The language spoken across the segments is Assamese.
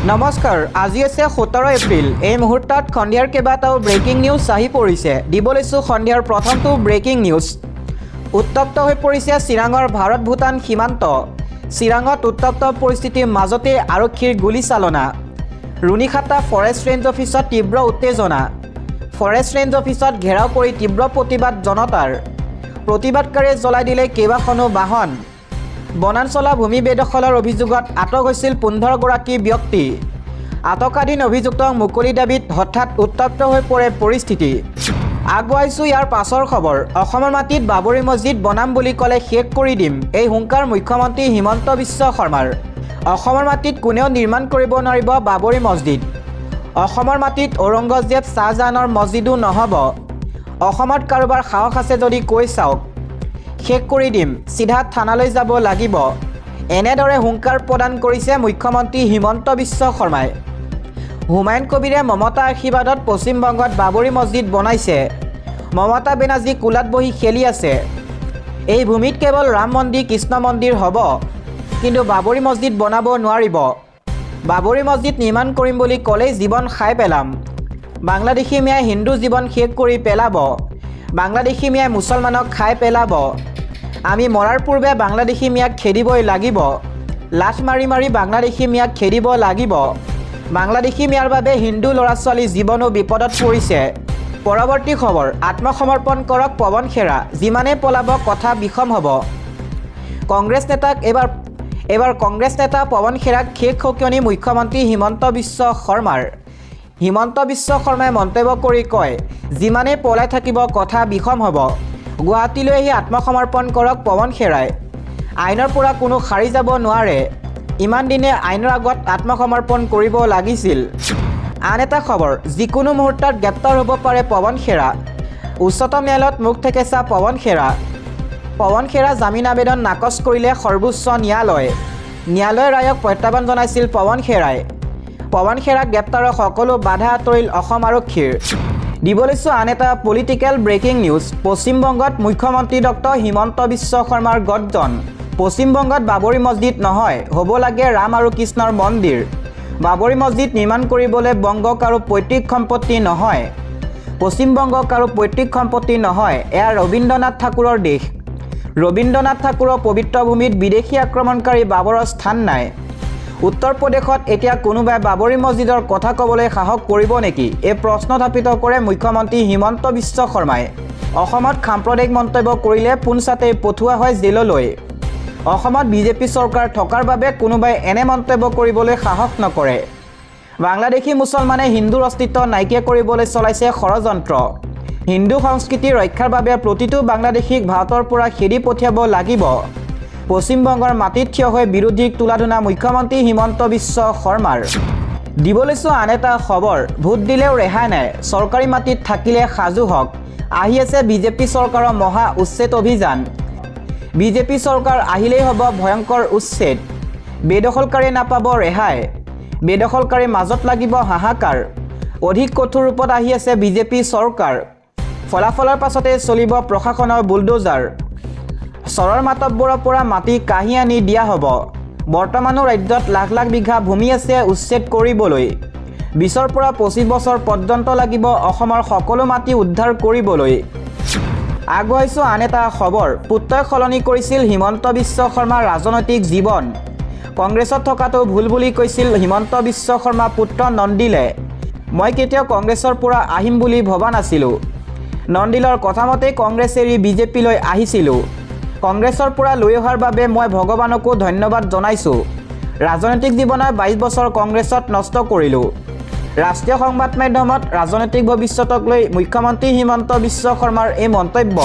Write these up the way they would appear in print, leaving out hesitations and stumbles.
নমস্কাৰ, আজি আছে 17 এপ্ৰিল। এই মুহূৰ্তত সন্ধিয়াৰ কেইবাটাও ব্ৰেকিং নিউজ আহি পৰিছে। দিব লৈছোঁ সন্ধিয়াৰ প্ৰথমটো ব্ৰেকিং নিউজ। উত্তপ্ত হৈ পৰিছে চিৰাঙৰ ভাৰত ভূটান সীমান্ত। চিৰাঙত উত্তপ্ত পৰিস্থিতিৰ মাজতে আৰক্ষীৰ গুলীচালনা। ৰুণিখাটা ফৰেষ্ট ৰেঞ্জ অফিচত তীব্ৰ উত্তেজনা। ফৰেষ্ট ৰেঞ্জ অফিচত ঘেৰাও কৰি তীব্ৰ প্ৰতিবাদ জনতাৰ। প্ৰতিবাদকাৰীয়ে জ্বলাই দিলে কেইবাখনো বাহন। বনাঞ্চলৰ ভূমি বেদখলৰ অভিযোগত আটক হৈছিল 15 গৰাকী ব্যক্তি। আটকাধীন অভিযুক্তক মুকলি দাবীত হঠাৎ উত্তপ্ত হৈ পৰে পৰিস্থিতি। আগবঢ়াইছোঁ ইয়াৰ পাছৰ খবৰ। অসমৰ মাটিত বাবৰি মছজিদ বনাম বুলি ক'লে শেষ কৰি দিম, এই হুংকাৰ মুখ্যমন্ত্ৰী হিমন্ত বিশ্ব শৰ্মাৰ। অসমৰ মাটিত কোনেও নিৰ্মাণ কৰিব নোৱাৰিব বাবৰি মছজিদ। অসমৰ মাটিত ঔৰংগজেব শ্বাহজাহানৰ মছজিদো নহ'ব। অসমত কাৰোবাৰ সাহস আছে যদি কৈ চাওক, শেষ কৰি দিম, চিধা থানালৈ যাব লাগিব। এনেদৰে হুংকাৰ প্ৰদান কৰিছে মুখ্যমন্ত্ৰী হিমন্ত বিশ্ব শৰ্মাই। হুমায়ুন কবিৰে মমতা আশীৰ্বাদত পশ্চিমবংগত বাবৰি মছজিদ বনাইছে। মমতা বেনাৰ্জী কোলাত বহি খেলি আছে। এই ভূমিত কেৱল ৰাম মন্দিৰ কৃষ্ণ মন্দিৰ হ'ব, কিন্তু বাবৰি মছজিদ বনাব নোৱাৰিব। বাবৰি মছজিদ নিৰ্মাণ কৰিম বুলি ক'লেই জীৱন খাই পেলাম। বাংলাদেশী মিয়াই হিন্দু জীৱন শেষ কৰি পেলাব। বাংলাদেশী মিয়াই মুছলমানক খাই পেলাব। আমি মৰাৰ পূৰ্বে বাংলাদেশী মিয়াক খেদিবই লাগিব। লাঠ মাৰি মাৰি বাংলাদেশী মিয়াক খেদিব লাগিব। বাংলাদেশী মিয়াৰ বাবে হিন্দু ল'ৰা ছোৱালীৰ জীৱনো বিপদত পৰিছে। পৰৱৰ্তী খবৰ, আত্মসমৰ্পণ কৰক পৱন খেৰা, যিমানে পলাব কথা বিষম হ'ব। কংগ্ৰেছ নেতাক এইবাৰ কংগ্ৰেছ নেতা পৱন খেৰাক শেষ সকিয়নি মুখ্যমন্ত্ৰী হিমন্ত বিশ্ব শৰ্মাৰ। হিমন্ত বিশ্ব শৰ্মাই মন্তব্য কৰি কয়, যিমানে পলাই থাকিব কথা বিষম হ'ব। গুৱাহাটীলৈ আহি আত্মসমৰ্পণ কৰক পৱন খেৰাই। আইনৰ পৰা কোনো সাৰি যাব নোৱাৰে। ইমান দিনে আইনৰ আগত আত্মসমৰ্পণ কৰিব লাগিছিল। আন এটা খবৰ, যিকোনো মুহূৰ্তত গ্ৰেপ্তাৰ হ'ব পাৰে পৱন খেৰা। উচ্চতম ন্যায়ালয়ত মুখ থেকেচা পৱন খেৰা। পৱন খেৰা জামিন আবেদন নাকচ কৰিলে সৰ্বোচ্চ ন্যায়ালয়। ন্যায়ালয়ৰ ৰায়ক প্ৰত্যাহ্বান জনাইছিল পৱন খেৰাই। পৱন খেৰাক গ্ৰেপ্তাৰৰ সকলো বাধা আঁতৰিল অসম আৰক্ষীৰ। দিব লৈছোঁ আন এটা পলিটিকেল ব্ৰেকিং নিউজ। পশ্চিমবংগত মুখ্যমন্ত্ৰী ডক্টৰ হিমন্ত বিশ্ব শৰ্মাৰ গৰ্জন। পশ্চিমবংগত বাবৰি মছজিদ নহয়, হ'ব লাগে ৰাম আৰু কৃষ্ণৰ মন্দিৰ। বাবৰি মছজিদ নিৰ্মাণ কৰিবলৈ বংগক আৰু পৈতৃক সম্পত্তি নহয়। পশ্চিমবংগক আৰু পৈতৃক সম্পত্তি নহয়, এয়া ৰবীন্দ্ৰনাথ ঠাকুৰৰ দেশ। ৰবীন্দ্ৰনাথ ঠাকুৰৰ পবিত্ৰ ভূমিত বিদেশী আক্ৰমণকাৰী বাবৰৰ স্থান নাই। উত্তৰ প্ৰদেশত এতিয়া কোনোবাই বাবৰি মছজিদৰ কথা ক'বলৈ সাহস কৰিব নেকি? এই প্ৰশ্ন উত্থাপিত কৰে মুখ্যমন্ত্ৰী হিমন্ত বিশ্ব শৰ্মাই। অসমত সাম্প্ৰদায়িক মন্তব্য কৰিলে পোনছাটেই পঠোৱা হয় জেললৈ। অসমত বিজেপি চৰকাৰ থকাৰ বাবে কোনোবাই এনে মন্তব্য কৰিবলৈ সাহস নকৰে। বাংলাদেশী মুছলমানে হিন্দুৰ অস্তিত্ব নাইকিয়া কৰিবলৈ চলাইছে ষড়যন্ত্ৰ। হিন্দু সংস্কৃতি ৰক্ষাৰ বাবে প্ৰতিটো বাংলাদেশীক ভাৰতৰ পৰা খেদি পঠিয়াব লাগিব। পশ্চিমবংগৰ মাটিত থিয় হৈ বিৰোধীক তুলাধুনা মুখ্যমন্ত্ৰী হিমন্ত বিশ্ব শৰ্মাৰ। দিব লৈছোঁ আন এটা খবৰ, ভোট দিলেও ৰেহাই নাই, চৰকাৰী মাটিত থাকিলে সাজু হওক। আহি আছে বিজেপি চৰকাৰৰ মহা উচ্ছেদ অভিযান। বিজেপি চৰকাৰ আহিলেই হ'ব ভয়ংকৰ উচ্ছেদ। বেদখলকাৰীয়ে নাপাব ৰেহাই। বেদখলকাৰীৰ মাজত লাগিব হাহাকাৰ। অধিক কঠোৰ ৰূপত আহি আছে বিজেপি চৰকাৰ। ফলাফলৰ পাছতে চলিব প্ৰশাসনৰ বুলডোজাৰ। চৰৰ মাতব্বৰৰ পৰা মাটি কাঢ়ি আনি দিয়া হ'ব। বৰ্তমানো ৰাজ্যত লাখ লাখ বিঘা ভূমি আছে উচ্ছেদ কৰিবলৈ। 20ৰ পৰা 25 বছৰ পৰ্যন্ত লাগিব অসমৰ সকলো মাটি উদ্ধাৰ কৰিবলৈ। আগবঢ়াইছোঁ আন এটা খবৰ, পুত্ৰই সলনি কৰিছিল হিমন্ত বিশ্ব শৰ্মাৰ ৰাজনৈতিক জীৱন। কংগ্ৰেছত থকাটো ভুল বুলি কৈছিল হিমন্ত বিশ্ব শৰ্মাৰ পুত্ৰ নন্দিলে। মই কেতিয়াও কংগ্ৰেছৰ পৰা আহিম বুলি ভবা নাছিলোঁ। নন্দিলৰ কথামতেই কংগ্ৰেছ এৰি বিজেপিলৈ আহিছিলোঁ। কংগ্ৰেছৰ পৰা লৈ অহাৰ বাবে মই ভগৱানকো ধন্যবাদ জনাইছোঁ। ৰাজনৈতিক জীৱনৰ 22 বছৰ কংগ্ৰেছত নষ্ট কৰিলোঁ। ৰাষ্ট্ৰীয় সংবাদ মাধ্যমত ৰাজনৈতিক ভৱিষ্যতক লৈ মুখ্যমন্ত্ৰী হিমন্ত বিশ্ব শৰ্মাৰ এই মন্তব্য।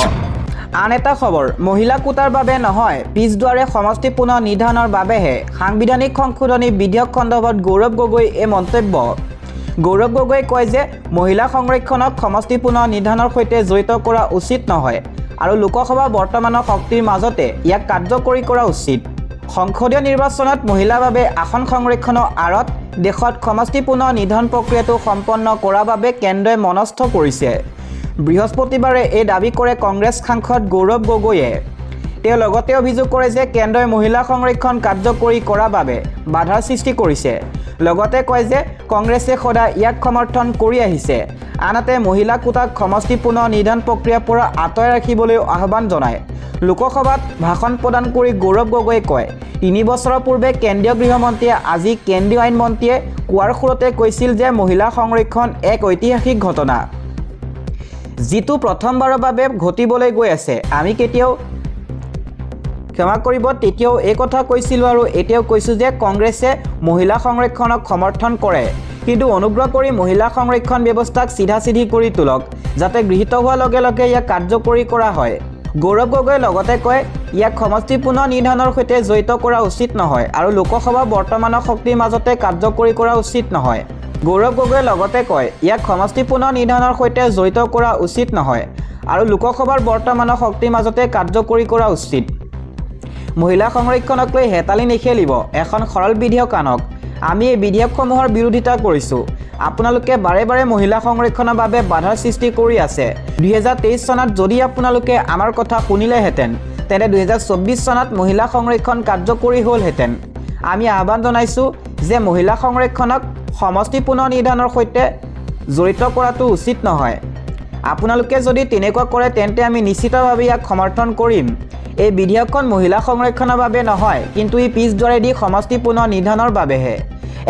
আন এটা খবৰ, মহিলা কোটাৰ বাবে নহয়, পিছদুৱাৰে সমষ্টি পুনৰ নিৰ্ধাৰণৰ বাবেহে। সাংবিধানিক সংশোধনী বিধেয়ক সন্দৰ্ভত গৌৰৱ গগৈ এই মন্তব্য। গৌৰৱ গগৈয়ে কয় যে মহিলা সংৰক্ষণক সমষ্টি পুনৰ নিৰ্ধাৰণৰ সৈতে জড়িত কৰা উচিত নহয় আৰু লোকসভা বৰ্তমানৰ শক্তিৰ মাজতে ইয়াক কাৰ্যকৰী কৰা উচিত। সংসদীয় নিৰ্বাচনত মহিলাৰ বাবে আসন সংৰক্ষণৰ আঁৰত দেশত সমষ্টি পুনৰ নিৰ্ধাৰণ প্ৰক্ৰিয়াটো সম্পন্ন কৰাৰ বাবে কেন্দ্ৰই মনস্থ কৰিছে। বৃহস্পতিবাৰে এই দাবী কৰে কংগ্ৰেছ সাংসদ গৌৰৱ গগৈয়ে। তেওঁ লগতে অভিযোগ কৰে যে কেন্দ্ৰই মহিলা সংৰক্ষণ কাৰ্যকৰী কৰাৰ বাবে বাধাৰ সৃষ্টি কৰিছে। লগতে কয় যে কংগ্ৰেছে সদায় ইয়াক সমৰ্থন কৰি আহিছে। আনহাতে মহিলা কোটাক সমষ্টি পুনৰ নিৰ্ধাৰণ প্ৰক্ৰিয়াৰ পৰা আঁতৰাই ৰাখিবলৈ আহ্বান জনায়। লোকসভাত ভাষণ প্ৰদান কৰি গৌৰৱ গগৈয়ে কয়, 3 বছৰৰ পূৰ্বে কেন্দ্ৰীয় গৃহমন্ত্ৰীয়ে আজি কেন্দ্ৰীয় আইন মন্ত্ৰীয়ে কোৱাৰ সুৰতে কৈছিল যে মহিলা সংৰক্ষণ এক ঐতিহাসিক ঘটনা, যিটো প্ৰথমবাৰৰ বাবে ঘটিবলৈ গৈ আছে। আমি কেতিয়াও ক্ষমা কৰিব তেতিয়াও এই কথা কৈছিলোঁ আৰু এতিয়াও কৈছোঁ যে কংগ্ৰেছে মহিলা সংৰক্ষণক সমৰ্থন কৰে, কিন্তু অনুগ্ৰহ কৰি মহিলা সংৰক্ষণ ব্যৱস্থাক চিধা-চিধি কৰি তোলক, যাতে গৃহীত হোৱাৰ লগে লগে ইয়াক কাৰ্যকৰী কৰা হয়। গৌৰৱ গগৈয়ে লগতে কয়, ইয়াক সমষ্টি পুনৰ নিৰ্ধাৰণৰ সৈতে জড়িত কৰা উচিত নহয় আৰু লোকসভা বৰ্তমানৰ শক্তিৰ মাজতে কাৰ্যকৰী কৰা উচিত নহয়। গৌৰৱ গগৈয়ে লগতে কয়, ইয়াক সমষ্টি পুনৰ নিৰ্ধাৰণৰ সৈতে জড়িত কৰা উচিত নহয় আৰু লোকসভাৰ বৰ্তমানৰ শক্তিৰ মাজতে কাৰ্যকৰী কৰা উচিত। মহিলা সংৰক্ষণক লৈ হেতালি নেখেলিব, এখন সৰল বিধেয়ক আনক। আমি এই বিধেয়কসমূহৰ বিৰোধিতা কৰিছোঁ। আপোনালোকে বাৰে বাৰে মহিলা সংৰক্ষণৰ বাবে বাধাৰ সৃষ্টি কৰি আছে। 2023 চনত যদি আপোনালোকে আমাৰ কথা শুনিলেহেঁতেন, তেন্তে 2024 চনত মহিলা সংৰক্ষণ কাৰ্যকৰী হ'লহেঁতেন। আমি আহ্বান জনাইছোঁ যে মহিলা সংৰক্ষণক সমষ্টি পুনৰ নিৰ্ধাৰণৰ সৈতে জড়িত কৰাটো উচিত নহয়। আপোনালোকে যদি তেনেকুৱা কৰে তেন্তে আমি নিশ্চিতভাৱে ইয়াক সমৰ্থন কৰিম। এই বিধেয়কখন মহিলা সংৰক্ষণৰ বাবে নহয়, কিন্তু ই পিছদৰেদি সমষ্টি পুনৰ নিৰ্ধাৰণৰ বাবেহে।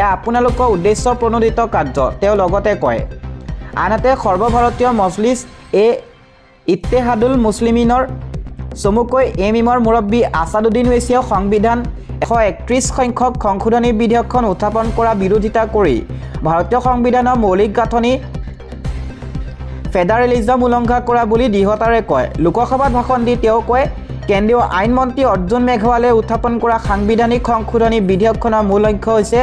এয়া আপোনালোকৰ উদ্দেশ্য প্ৰণোদিত কাৰ্য, তেওঁ লগতে কয়। আনহাতে সৰ্বভাৰতীয় মজলিছ ইত্তেহাদুল মুছলিমিনৰ চমুকৈ এমিমৰ মুৰব্বী আছাদুদ্দিন ঐছিয়েও সংবিধান 131 সংখ্যক সংশোধনী বিধেয়কখন উত্থাপন কৰা বিৰোধিতা কৰি ভাৰতীয় সংবিধানৰ মৌলিক গাঁথনি ফেডাৰেলিজম উলংঘা কৰা বুলি দৃঢ়তাৰে কয়। লোকসভাত ভাষণ দি তেওঁ কয়, কেন্দ্ৰীয় আইন মন্ত্ৰী অৰ্জুন মেঘৱালে উত্থাপন কৰা সাংবিধানিক সংশোধনী বিধেয়কখনৰ মূল লক্ষ্য হৈছে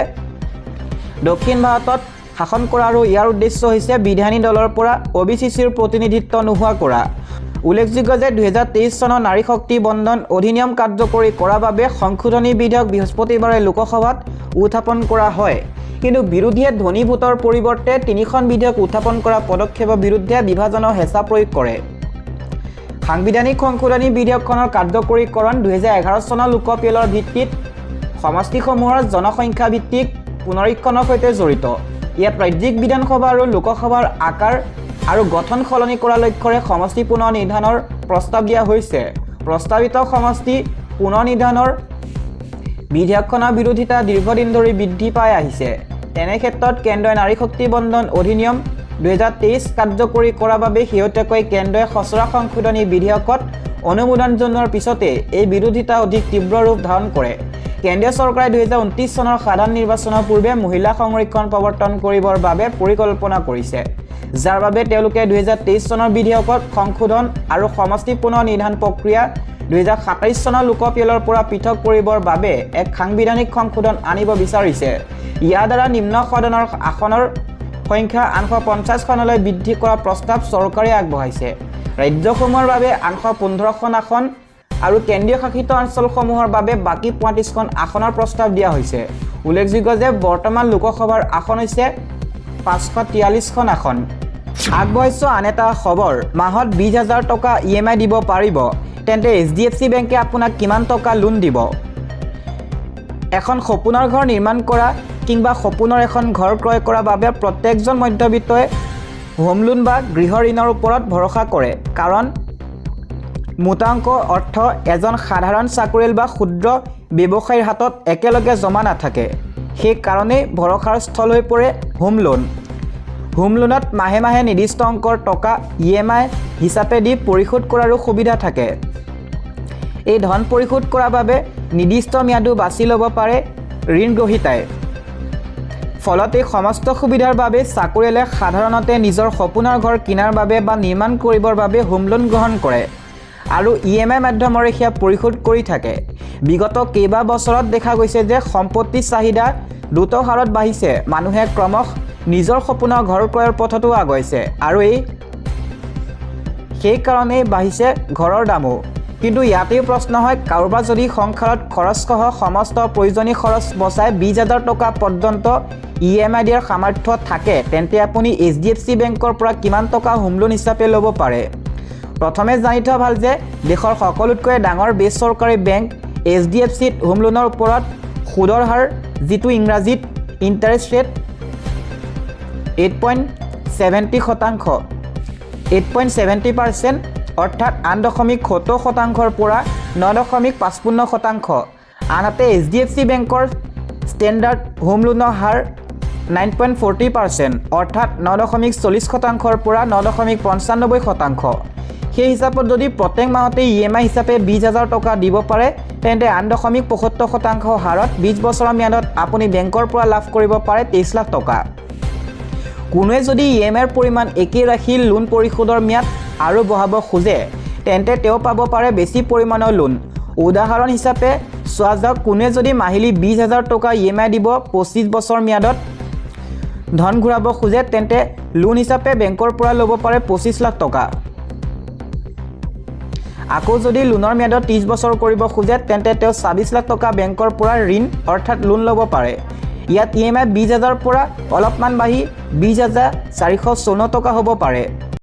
দক্ষিণ ভাৰতত শাসন কৰা আৰু ইয়াৰ উদ্দেশ্য হৈছে বিধায়িনী দলৰ পৰা OBCৰ প্ৰতিনিধিত্ব নোহোৱা কৰা। উল্লেখযোগ্য যে 2023 চনৰ নাৰী শক্তি বন্ধন অধিনিয়ম কাৰ্যকৰী কৰাৰ বাবে সংশোধনী বিধেয়ক বৃহস্পতিবাৰে লোকসভাত উত্থাপন কৰা হয়, কিন্তু বিৰোধীয়ে ধনী ভোটৰ পৰিৱৰ্তে 3খন বিধেয়ক উত্থাপন কৰা পদক্ষেপৰ বিৰুদ্ধে বিভাজনৰ হেঁচা প্ৰয়োগ কৰে। সাংবিধানিক সংশোধনী বিধেয়কখনৰ কাৰ্যকৰীকৰণ 2011 চনৰ লোকপিয়লৰ ভিত্তিত সমষ্টিসমূহৰ জনসংখ্যা ভিত্তিক পুনৰীক্ষণৰ সৈতে জড়িত। ইয়াত ৰাজ্যিক বিধানসভা আৰু লোকসভাৰ আকাৰ আৰু গঠন সলনি কৰাৰ লক্ষ্যৰে সমষ্টি পুনৰ নিৰ্ধাৰণৰ প্ৰস্তাৱ দিয়া হৈছে। প্ৰস্তাৱিত সমষ্টি পুনৰ নিৰ্ধাৰণৰ বিধেয়কখনৰ বিৰোধিতা দীৰ্ঘদিন ধৰি বৃদ্ধি পাই আহিছে। তেনে ক্ষেত্ৰত কেন্দ্ৰীয় নাৰী শক্তি বন্ধন অধিনিয়ম 2023 কাৰ্যকৰী কৰাৰ বাবে শেহতীয়াকৈ কেন্দ্ৰই খচৰা সংশোধনী বিধেয়কত অনুমোদন জনোৱাৰ পিছতে এই বিৰোধিতা অধিক তীব্ৰ ৰূপ ধাৰণ কৰে। কেন্দ্ৰীয় চৰকাৰে 2029 চনৰ সাধাৰণ নিৰ্বাচনৰ পূৰ্বে মহিলা সংৰক্ষণ প্ৰৱৰ্তন কৰিবৰ বাবে পৰিকল্পনা কৰিছে, যাৰ বাবে তেওঁলোকে 2023 চনৰ বিধেয়কত সংশোধন আৰু সমষ্টি পুনৰ নিৰ্ধাৰণ প্ৰক্ৰিয়া 2027 চনৰ লোকপিয়লৰ পৰা পৃথক কৰিবৰ বাবে এক সাংবিধানিক সংশোধন আনিব বিচাৰিছে। ইয়াৰ দ্বাৰা নিম্ন সদনৰ আসনৰ সংখ্যা 850খনলৈ বৃদ্ধি কৰাৰ প্ৰস্তাৱ চৰকাৰে আগবঢ়াইছে। ৰাজ্যসমূহৰ বাবে 815খন আসন আৰু কেন্দ্ৰীয় শাসিত অঞ্চলসমূহৰ বাবে বাকী 35খন আসনৰ প্ৰস্তাৱ দিয়া হৈছে। উল্লেখযোগ্য যে বৰ্তমান লোকসভাৰ আসন হৈছে 543খন আসন। আগবঢ়াইছোঁ আন এটা খবৰ, মাহত 20,000 টকা EMI দিব পাৰিব, তেন্তে HDFC বেংকে আপোনাক কিমান টকা লোন দিব? এখন সপোনৰ ঘৰ নিৰ্মাণ কৰা কিংবা সপোনৰ এখন ঘৰ ক্ৰয় কৰাৰ বাবে প্ৰত্যেকজন মধ্যবিত্তই হোম লোন বা গৃহ ঋণৰ ওপৰত ভৰসা কৰে, কাৰণ মুটাংক অৰ্থ এজন সাধাৰণ চাকৰিয়াল বা ক্ষুদ্ৰ ব্যৱসায়ীৰ হাতত একেলগে জমা নাথাকে। সেইকাৰণেই ভৰসাৰ স্থল হৈ পৰে হোম লোন। হোম লোনত মাহে মাহে নিৰ্দিষ্ট অংকৰ টকা EMI হিচাপে দি পৰিশোধ কৰাৰো সুবিধা থাকে। এই ধন পৰিশোধ কৰাৰ বাবে নিৰ্দিষ্ট ম্যাদো বাছি ল'ব পাৰে ঋণ গ্ৰহীতাই। ফলত এই সমস্ত সুবিধাৰ বাবে চাকৰিয়ালে সাধাৰণতে নিজৰ সপোনৰ ঘৰ কিনাৰ বাবে বা নিৰ্মাণ কৰিবৰ বাবে হোম লোন গ্ৰহণ কৰে আৰু EMI মাধ্যমেৰে সেয়া পৰিশোধ কৰি থাকে। বিগত কেইবা বছৰত দেখা গৈছে যে সম্পত্তিৰ চাহিদা দ্ৰুত হাৰত বাঢ়িছে। মানুহে ক্ৰমশ নিজৰ সপোনৰ ঘৰ ক্ৰয়ৰ পথতো আগুৱাইছে আৰু সেইকাৰণেই বাঢ়িছে ঘৰৰ দামো। কিন্তু ইয়াতেই প্ৰশ্ন হয়, কাৰোবাৰ যদি সংসাৰত খৰচসহ সমস্ত প্ৰয়োজনীয় খৰচ বচাই 20,000 টকা পৰ্যন্ত EMI দিয়াৰ সামৰ্থ্য থাকে, তেন্তে আপুনি HDFC বেংকৰ পৰা কিমান টকা হোম লোন হিচাপে ল'ব পাৰে? প্ৰথমে জানি থোৱা ভাল যে দেশৰ সকলোতকৈ ডাঙৰ বেচৰকাৰী বেংক HDFCত হোম লোনৰ ওপৰত সুদৰ হাৰ, যিটো ইংৰাজীত ইণ্টাৰেষ্ট ৰেট 8.70%, 8.70% অৰ্থাৎ 8.70%ৰ পৰা 9.55%। আনহাতে HDFC বেংকৰ ষ্টেণ্ডাৰ্ড হোম লোনৰ হাৰ 9.40%, অৰ্থাৎ 9.40%ৰ পৰা 9.95%। সেই হিচাপত যদি প্ৰত্যেক মাহতে EMI হিচাপে 20,000 টকা দিব পাৰে তেন্তে 8.75% হাৰত 20 বছৰৰ ম্যাদত আপুনি বেংকৰ পৰা লাভ কৰিব পাৰে 23 লাখ টকা। কোনোৱে যদি EMIৰ পৰিমাণ একেই ৰাখি লোন পৰিশোধৰ ম্যাদ আৰু বঢ়াব খোজে তেন্তে তেওঁ পাব পাৰে বেছি পৰিমাণৰ লোন। উদাহৰণ হিচাপে চোৱা যাওক, কোনোৱে যদি মাহিলী 20,000 টকা EMI দিব 25 বছৰ ম্যাদত ধন ঘূৰাব খোজে তেন্তে লোন হিচাপে বেংকৰ পৰা ল'ব পাৰে 25 লাখ টকা। আকৌ যদি লোনৰ ম্যাদত 30 বছৰ কৰিব খোজে তেন্তে তেওঁ 26 লাখ টকা বেংকৰ পৰা ঋণ অৰ্থাৎ লোন ল'ব পাৰে। ইয়াত EMI 20,000 পৰা অলপমান বাঢ়ি 20,454 টকা হ'ব পাৰে।